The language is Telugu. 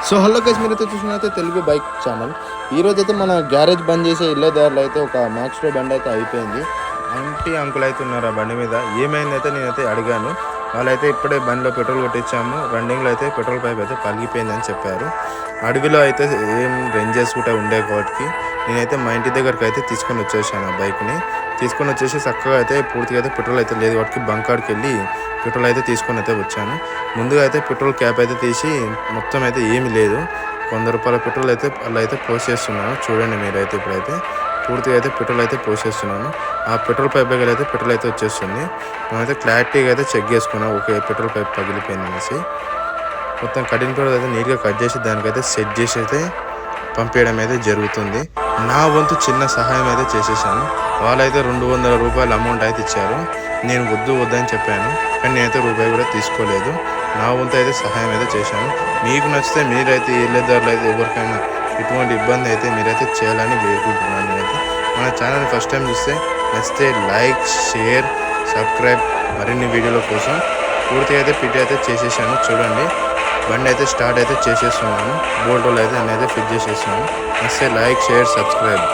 సో హలో గైస్, మీరైతే చూసినైతే తెలుగు బైక్ ఛానల్. ఈరోజు అయితే మన గ్యారేజ్ బంద్ చేసే ఇళ్ళదారులు అయితే ఒక మ్యాక్స్టో బండి అయితే అయిపోయింది. ఆంటీ అంకుల్ అయితే ఉన్నారు ఆ బండి మీద. ఏమైందైతే నేనైతే అడిగాను. వాళ్ళైతే ఇప్పుడే బండిలో పెట్రోల్ కొట్టించాము, రన్నింగ్లో అయితే పెట్రోల్ పైప్ అయితే పగిలిపోయిందని చెప్పారు. అడవిలో అయితే ఏం రేంజెస్ కూడా ఉండే కాబట్టి నేనైతే మా ఇంటి దగ్గరికి అయితే తీసుకొని వచ్చేసాను. ఆ బైక్ని తీసుకొని వచ్చేసి చక్కగా అయితే పూర్తిగా అయితే పెట్రోల్ అయితే లేదు కాబట్టి బంకాడికి వెళ్ళి పెట్రోల్ అయితే తీసుకొని అయితే వచ్చాను. ముందుగా అయితే పెట్రోల్ క్యాప్ అయితే తీసి మొత్తం అయితే ఏమీ లేదు, ₹100 పెట్రోల్ అయితే అలా అయితే పోసేస్తున్నాను. చూడండి మీరైతే ఇప్పుడైతే పూర్తిగా అయితే పెట్రోల్ అయితే పోసేస్తున్నాను. ఆ పెట్రోల్ పైప్ దగ్గర అయితే పెట్రోల్ అయితే వచ్చేస్తుంది. మేమైతే క్లారిటీగా అయితే చెక్ చేసుకున్నాం, ఓకే పెట్రోల్ పైప్ పగిలిపోయింది అనేసి. మొత్తం కటింగ్ పెట్రోల్ అయితే నీట్గా కట్ చేసి దానికైతే సెట్ చేసి అయితే పంపించడం అయితే జరుగుతుంది. నా వంతు చిన్న సహాయం అయితే చేసేసాను. వాళ్ళైతే ₹200 అమౌంట్ అయితే ఇచ్చారు. నేను వద్దని చెప్పాను, కానీ నేనైతే రూపాయి కూడా తీసుకోలేదు. నా వంతు అయితే సహాయం అయితే చేశాను. మీకు నచ్చితే మీరైతే ఇళ్ళదారులు అయితే ఎవరికైనా ఎటువంటి ఇబ్బంది అయితే మీరైతే చేయాలని వేడుకుంటున్నాను. నేనైతే మన ఛానల్ ఫస్ట్ టైం చూస్తే నచ్చితే లైక్, షేర్, సబ్స్క్రైబ్ మరిన్ని వీడియోల కోసం. పూర్తిగా అయితే ఫిట్ అయితే చేసేసాను. చూడండి బండి అయితే స్టార్ట్ అయితే చేసేస్తున్నాను. బోల్టోలు అయితే అన్నీ అయితే ఫిట్ చేసేస్తున్నాను. నచ్చితే లైక్, షేర్, సబ్స్క్రైబ్.